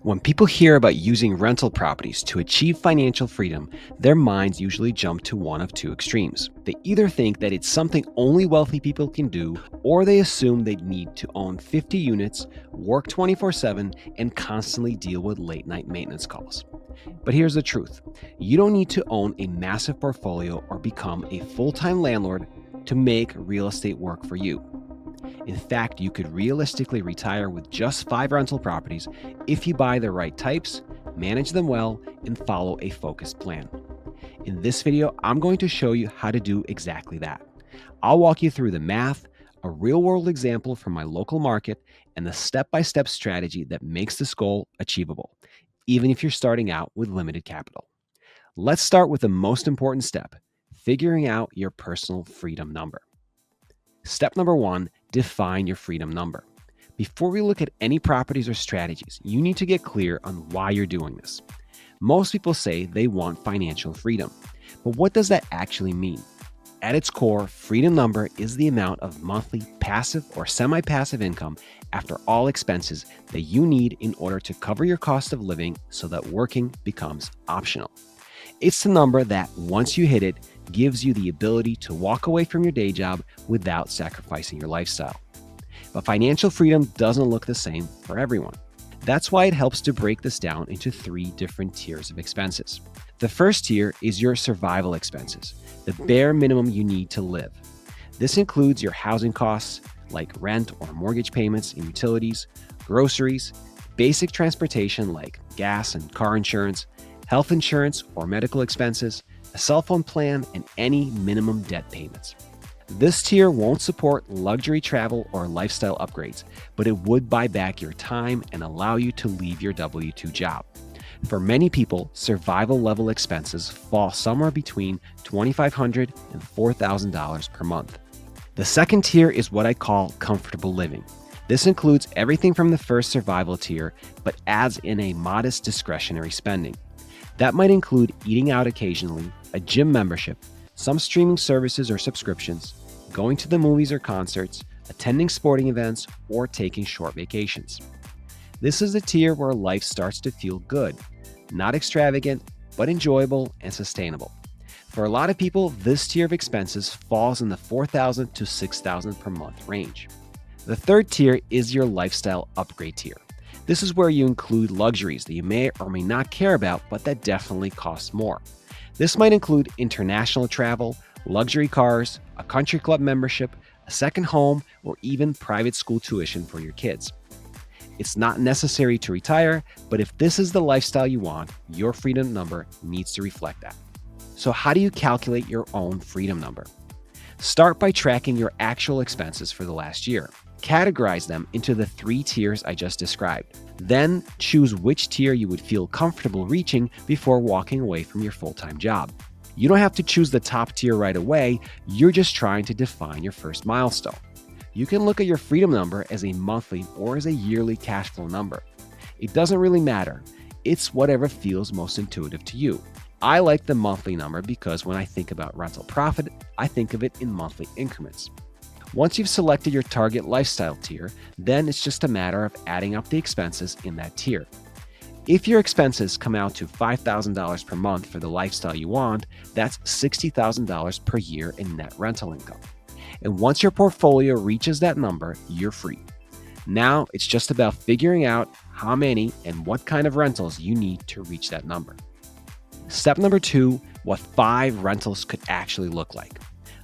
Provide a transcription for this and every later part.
When people hear about using rental properties to achieve financial freedom, their minds usually jump to one of two extremes. They either think that it's something only wealthy people can do, or they assume they need to own 50 units, work 24/7, and constantly deal with late night maintenance calls. But here's the truth: you don't need to own a massive portfolio or become a full time landlord to make real estate work for you. In fact, you could realistically retire with just 5 rental properties if you buy the right types, manage them well, and follow a focused plan. In this video, I'm going to show you how to do exactly that. I'll walk you through the math, a real-world example from my local market, and the step-by-step strategy that makes this goal achievable, even if you're starting out with limited capital. Let's start with the most important step: figuring out your personal freedom number. Step number 1, define your freedom number. Before we look at any properties or strategies, you need to get clear on why you're doing this. Most people say they want financial freedom, but what does that actually mean? At its core, freedom number is the amount of monthly passive or semi-passive income after all expenses that you need in order to cover your cost of living so that working becomes optional. It's the number that, once you hit it, gives you the ability to walk away from your day job without sacrificing your lifestyle. But financial freedom doesn't look the same for everyone. That's why it helps to break this down into 3 different tiers of expenses. The first tier is your survival expenses, the bare minimum you need to live. This includes your housing costs, like rent or mortgage payments and utilities, groceries, basic transportation like gas and car insurance, health insurance or medical expenses, a cell phone plan, and any minimum debt payments. This tier won't support luxury travel or lifestyle upgrades, but it would buy back your time and allow you to leave your W-2 job. For many people, survival level expenses fall somewhere between $2,500 and $4,000 per month. The second tier is what I call comfortable living. This includes everything from the first survival tier, but adds in a modest discretionary spending. That might include eating out occasionally, a gym membership, some streaming services or subscriptions, going to the movies or concerts, attending sporting events, or taking short vacations. This is the tier where life starts to feel good, not extravagant, but enjoyable and sustainable. For a lot of people, this tier of expenses falls in the $4,000 to $6,000 per month range. The third tier is your lifestyle upgrade tier. This is where you include luxuries that you may or may not care about, but that definitely cost more. This might include international travel, luxury cars, a country club membership, a second home, or even private school tuition for your kids. It's not necessary to retire, but if this is the lifestyle you want, your freedom number needs to reflect that. So how do you calculate your own freedom number? Start by tracking your actual expenses for the last year. Categorize them into the 3 tiers I just described. Then choose which tier you would feel comfortable reaching before walking away from your full-time job. You don't have to choose the top tier right away, you're just trying to define your first milestone. You can look at your freedom number as a monthly or as a yearly cash flow number. It doesn't really matter, it's whatever feels most intuitive to you. I like the monthly number because when I think about rental profit, I think of it in monthly increments. Once you've selected your target lifestyle tier, then it's just a matter of adding up the expenses in that tier. If your expenses come out to $5,000 per month for the lifestyle you want, that's $60,000 per year in net rental income. And once your portfolio reaches that number, you're free. Now it's just about figuring out how many and what kind of rentals you need to reach that number. Step number 2, what 5 rentals could actually look like.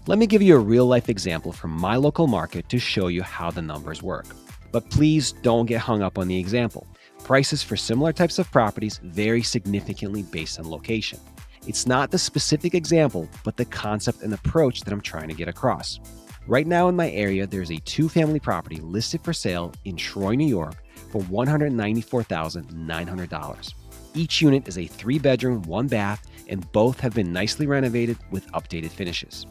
Let me give you a real-life example from my local market to show you how the numbers work. But please don't get hung up on the example. Prices for similar types of properties vary significantly based on location. It's not the specific example, but the concept and approach that I'm trying to get across. Right now in my area, there's a 2-family property listed for sale in Troy, New York for $194,900. Each unit is a 3-bedroom, 1-bath, and both have been nicely renovated with updated finishes.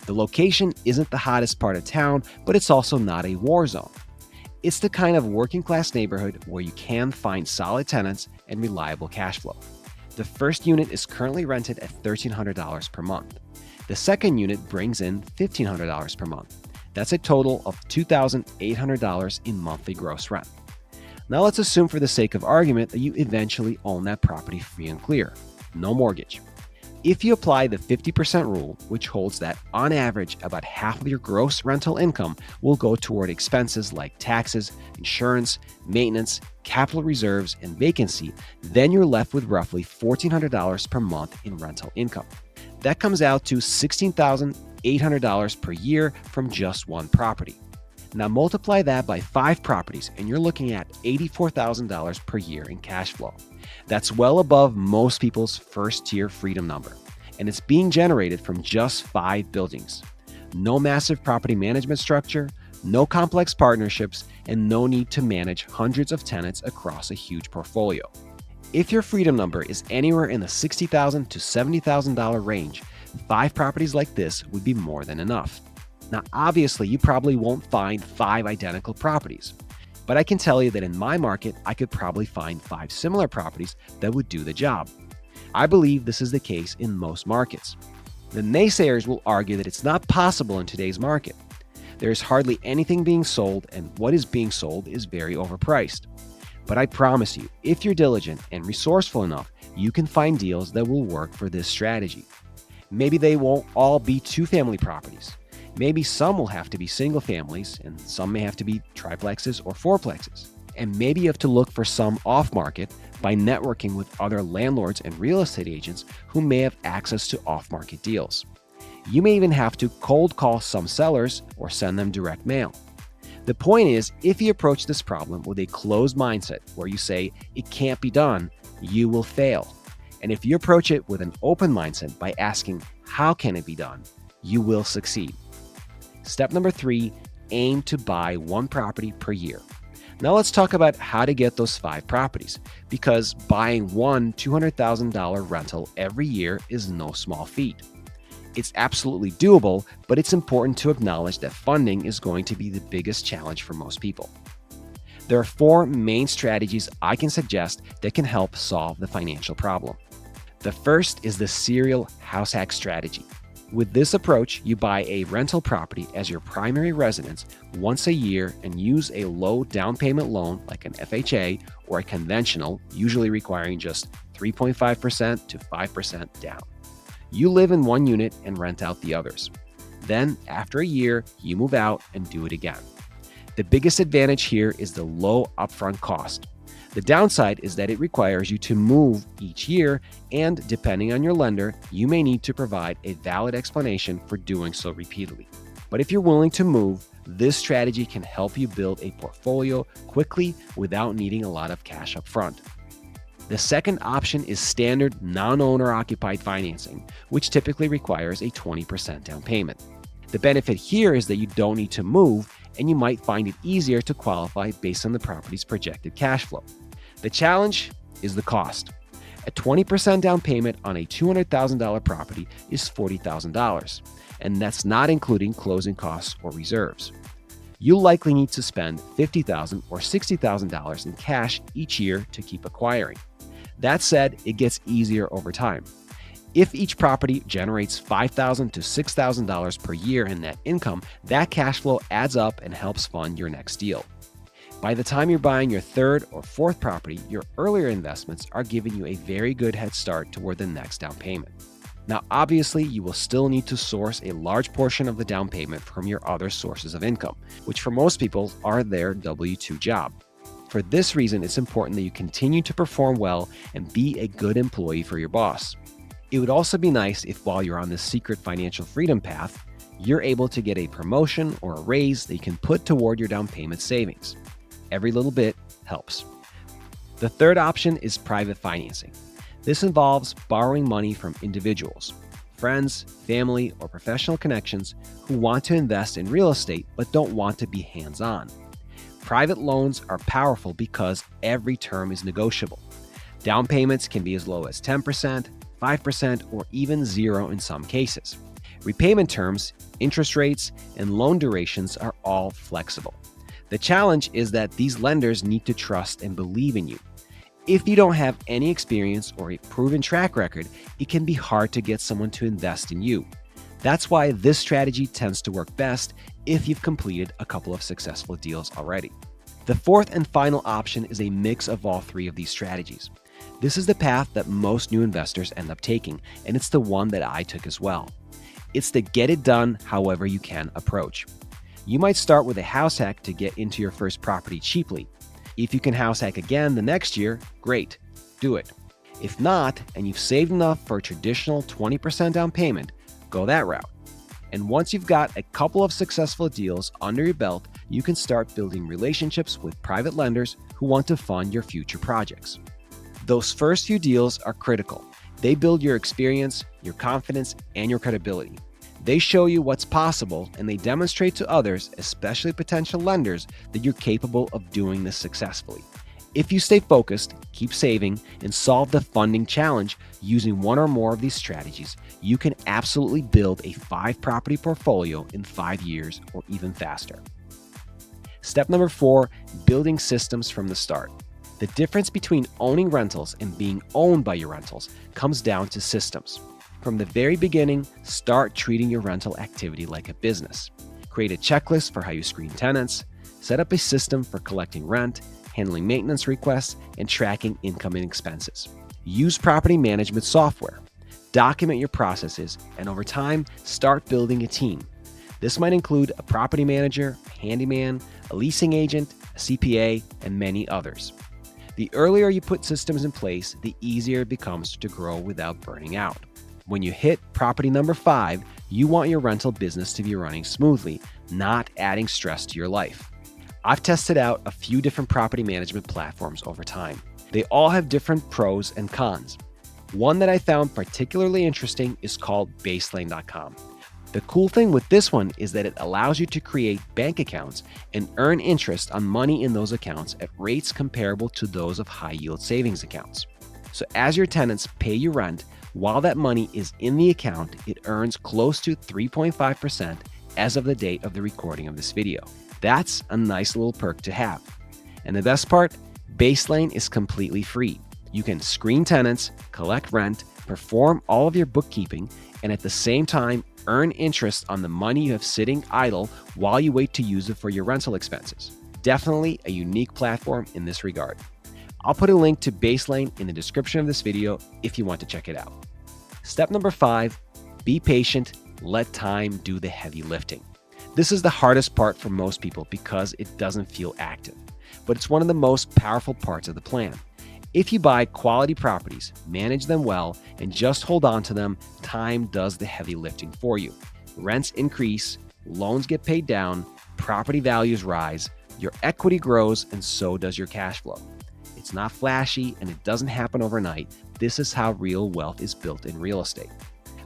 The location isn't the hottest part of town, but it's also not a war zone. It's the kind of working class neighborhood where you can find solid tenants and reliable cash flow. The first unit is currently rented at $1,300 per month. The second unit brings in $1,500 per month. That's a total of $2,800 in monthly gross rent. Now let's assume for the sake of argument that you eventually own that property free and clear. No mortgage. If you apply the 50% rule, which holds that on average about half of your gross rental income will go toward expenses like taxes, insurance, maintenance, capital reserves, and vacancy, then you're left with roughly $1,400 per month in rental income. That comes out to $16,800 per year from just one property. Now multiply that by 5 properties and you're looking at $84,000 per year in cash flow. That's well above most people's first-tier freedom number, and it's being generated from just 5 buildings. No massive property management structure, no complex partnerships, and no need to manage hundreds of tenants across a huge portfolio. If your freedom number is anywhere in the $60,000 to $70,000 range, 5 properties like this would be more than enough. Now, obviously, you probably won't find 5 identical properties, but I can tell you that in my market, I could probably find 5 similar properties that would do the job. I believe this is the case in most markets. The naysayers will argue that it's not possible in today's market. There is hardly anything being sold, and what is being sold is very overpriced. But I promise you, if you're diligent and resourceful enough, you can find deals that will work for this strategy. Maybe they won't all be 2-family properties. Maybe some will have to be single families, and some may have to be triplexes or fourplexes. And maybe you have to look for some off-market by networking with other landlords and real estate agents who may have access to off-market deals. You may even have to cold call some sellers or send them direct mail. The point is, if you approach this problem with a closed mindset where you say it can't be done, you will fail. And if you approach it with an open mindset by asking, how can it be done, you will succeed. Step number 3, aim to buy 1 property per year. Now let's talk about how to get those 5 properties, because buying one $200,000 rental every year is no small feat. It's absolutely doable, but it's important to acknowledge that funding is going to be the biggest challenge for most people. There are 4 main strategies I can suggest that can help solve the financial problem. The first is the serial house hack strategy. With this approach, you buy a rental property as your primary residence once a year and use a low down payment loan like an FHA or a conventional, usually requiring just 3.5% to 5% down. You live in one unit and rent out the others. Then, after a year, you move out and do it again. The biggest advantage here is the low upfront cost. The downside is that it requires you to move each year, and depending on your lender, you may need to provide a valid explanation for doing so repeatedly. But if you're willing to move, this strategy can help you build a portfolio quickly without needing a lot of cash up front. The second option is standard non-owner occupied financing, which typically requires a 20% down payment. The benefit here is that you don't need to move, and you might find it easier to qualify based on the property's projected cash flow. The challenge is the cost. A 20% down payment on a $200,000 property is $40,000, and that's not including closing costs or reserves. You'll likely need to spend $50,000 or $60,000 in cash each year to keep acquiring. That said, it gets easier over time. If each property generates $5,000 to $6,000 per year in net income, that cash flow adds up and helps fund your next deal. By the time you're buying your 3rd or 4th property, your earlier investments are giving you a very good head start toward the next down payment. Now, obviously, you will still need to source a large portion of the down payment from your other sources of income, which for most people are their W-2 job. For this reason, it's important that you continue to perform well and be a good employee for your boss. It would also be nice if while you're on this secret financial freedom path, you're able to get a promotion or a raise that you can put toward your down payment savings. Every little bit helps. The third option is private financing. This involves borrowing money from individuals, friends, family, or professional connections who want to invest in real estate but don't want to be hands-on. Private loans are powerful because every term is negotiable. Down payments can be as low as 10%, 5%, or even 0 in some cases. Repayment terms, interest rates, and loan durations are all flexible. The challenge is that these lenders need to trust and believe in you. If you don't have any experience or a proven track record, it can be hard to get someone to invest in you. That's why this strategy tends to work best if you've completed a couple of successful deals already. The fourth and final option is a mix of all three of these strategies. This is the path that most new investors end up taking, and it's the one that I took as well. It's the get it done however you can approach. You might start with a house hack to get into your first property cheaply. If you can house hack again the next year, great, do it. If not, and you've saved enough for a traditional 20% down payment, go that route. And once you've got a couple of successful deals under your belt, you can start building relationships with private lenders who want to fund your future projects. Those first few deals are critical. They build your experience, your confidence, and your credibility. They show you what's possible, and they demonstrate to others, especially potential lenders, that you're capable of doing this successfully. If you stay focused, keep saving, and solve the funding challenge using one or more of these strategies, you can absolutely build a 5-property portfolio in 5 years or even faster. Step number 4, building systems from the start. The difference between owning rentals and being owned by your rentals comes down to systems. From the very beginning, start treating your rental activity like a business. Create a checklist for how you screen tenants, set up a system for collecting rent, handling maintenance requests, and tracking incoming expenses. Use property management software. Document your processes, and over time, start building a team. This might include a property manager, a handyman, a leasing agent, a CPA, and many others. The earlier you put systems in place, the easier it becomes to grow without burning out. When you hit property number 5, you want your rental business to be running smoothly, not adding stress to your life. I've tested out a few different property management platforms over time. They all have different pros and cons. One that I found particularly interesting is called Baseline.com. The cool thing with this one is that it allows you to create bank accounts and earn interest on money in those accounts at rates comparable to those of high-yield savings accounts. So as your tenants pay you rent, while that money is in the account, it earns close to 3.5% as of the date of the recording of this video. That's a nice little perk to have. And the best part, Baseline is completely free. You can screen tenants, collect rent, perform all of your bookkeeping, and at the same time, earn interest on the money you have sitting idle while you wait to use it for your rental expenses. Definitely a unique platform in this regard. I'll put a link to Baseline in the description of this video if you want to check it out. Step number 5, be patient, let time do the heavy lifting. This is the hardest part for most people because it doesn't feel active, but it's one of the most powerful parts of the plan. If you buy quality properties, manage them well, and just hold on to them, time does the heavy lifting for you. Rents increase, loans get paid down, property values rise, your equity grows, and so does your cash flow. It's not flashy and it doesn't happen overnight. This is how real wealth is built in real estate.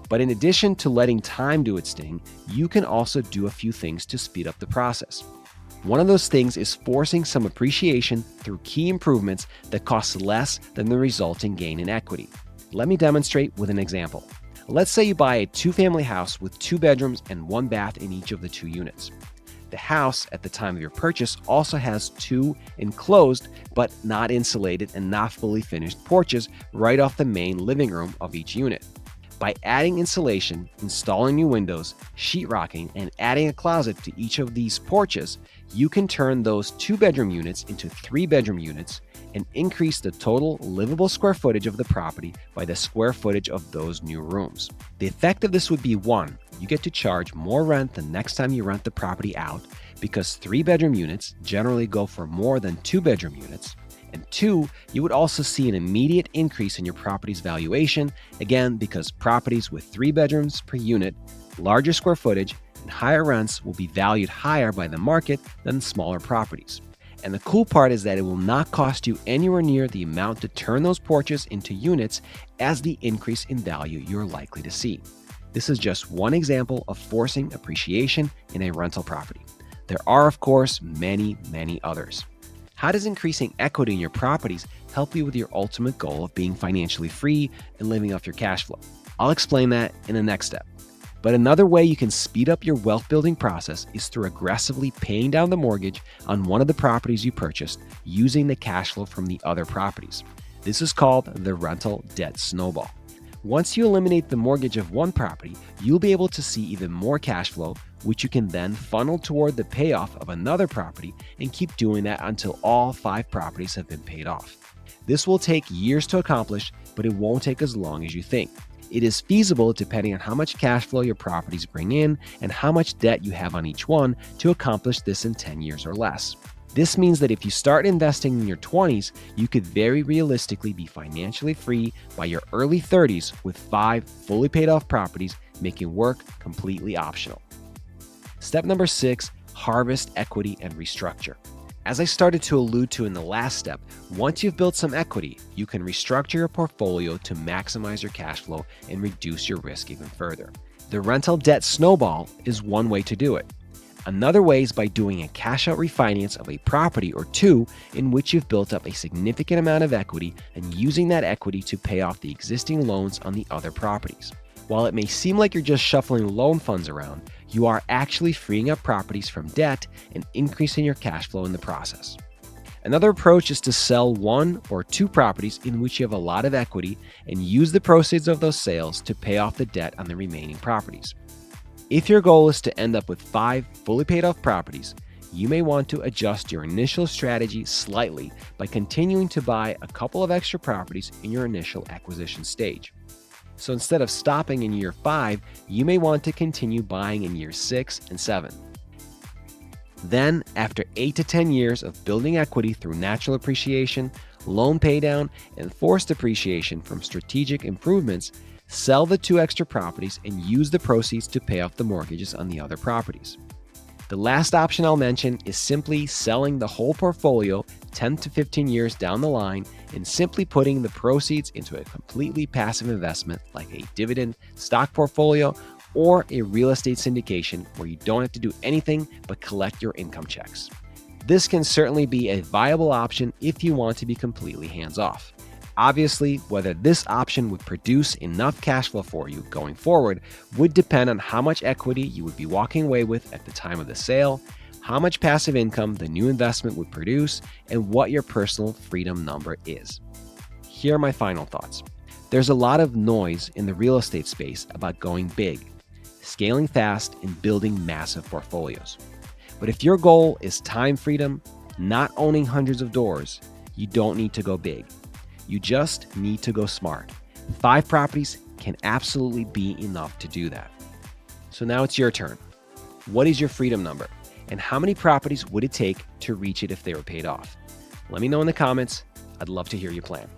But in addition to letting time do its thing, you can also do a few things to speed up the process. One of those things is forcing some appreciation through key improvements that cost less than the resulting gain in equity. Let me demonstrate with an example. Let's say you buy a 2-family house with 2 bedrooms and 1 bath in each of the 2 units. The house at the time of your purchase also has 2 enclosed but not insulated and not fully finished porches right off the main living room of each unit. By adding insulation, installing new windows, sheetrocking, and adding a closet to each of these porches, you can turn those 2-bedroom units into 3-bedroom units and increase the total livable square footage of the property by the square footage of those new rooms. The effect of this would be 1, you get to charge more rent the next time you rent the property out because 3-bedroom units generally go for more than 2-bedroom units. And 2, you would also see an immediate increase in your property's valuation, again because properties with 3 bedrooms per unit, larger square footage, and higher rents will be valued higher by the market than smaller properties. And the cool part is that it will not cost you anywhere near the amount to turn those porches into units as the increase in value you're likely to see. This is just one example of forcing appreciation in a rental property. There are, of course, many, many others. How does increasing equity in your properties help you with your ultimate goal of being financially free and living off your cash flow? I'll explain that in the next step. But another way you can speed up your wealth building process is through aggressively paying down the mortgage on one of the properties you purchased using the cash flow from the other properties. This is called the rental debt snowball. Once you eliminate the mortgage of one property, you'll be able to see even more cash flow, which you can then funnel toward the payoff of another property and keep doing that until all 5 properties have been paid off. This will take years to accomplish, but it won't take as long as you think. It is feasible depending on how much cash flow your properties bring in and how much debt you have on each one to accomplish this in 10 years or less. This means that if you start investing in your 20s, you could very realistically be financially free by your early 30s with 5 fully paid off properties, making work completely optional. Step number 6, harvest equity and restructure. As I started to allude to in the last step, once you've built some equity, you can restructure your portfolio to maximize your cash flow and reduce your risk even further. The rental debt snowball is one way to do it. Another way is by doing a cash-out refinance of a property or two in which you've built up a significant amount of equity and using that equity to pay off the existing loans on the other properties. While it may seem like you're just shuffling loan funds around, you are actually freeing up properties from debt and increasing your cash flow in the process. Another approach is to sell 1 or 2 properties in which you have a lot of equity and use the proceeds of those sales to pay off the debt on the remaining properties. If your goal is to end up with 5 fully paid off properties, you may want to adjust your initial strategy slightly by continuing to buy a couple of extra properties in your initial acquisition stage. So instead of stopping in year 5, you may want to continue buying in year 6 and 7. Then, after 8 to 10 years of building equity through natural appreciation, loan paydown, and forced appreciation from strategic improvements, sell the 2 extra properties and use the proceeds to pay off the mortgages on the other properties. The last option I'll mention is simply selling the whole portfolio 10 to 15 years down the line and simply putting the proceeds into a completely passive investment like a dividend stock portfolio or a real estate syndication where you don't have to do anything but collect your income checks. This can certainly be a viable option if you want to be completely hands-off. Obviously, whether this option would produce enough cash flow for you going forward would depend on how much equity you would be walking away with at the time of the sale, how much passive income the new investment would produce, and what your personal freedom number is. Here are my final thoughts. There's a lot of noise in the real estate space about going big, scaling fast, and building massive portfolios. But if your goal is time freedom, not owning hundreds of doors, you don't need to go big. You just need to go smart. 5 properties can absolutely be enough to do that. So now it's your turn. What is your freedom number? And how many properties would it take to reach it if they were paid off? Let me know in the comments. I'd love to hear your plan.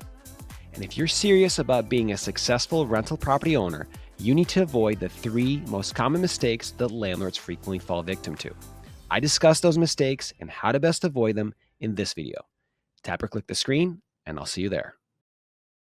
And if you're serious about being a successful rental property owner, you need to avoid the 3 most common mistakes that landlords frequently fall victim to. I discuss those mistakes and how to best avoid them in this video. Tap or click the screen, and I'll see you there.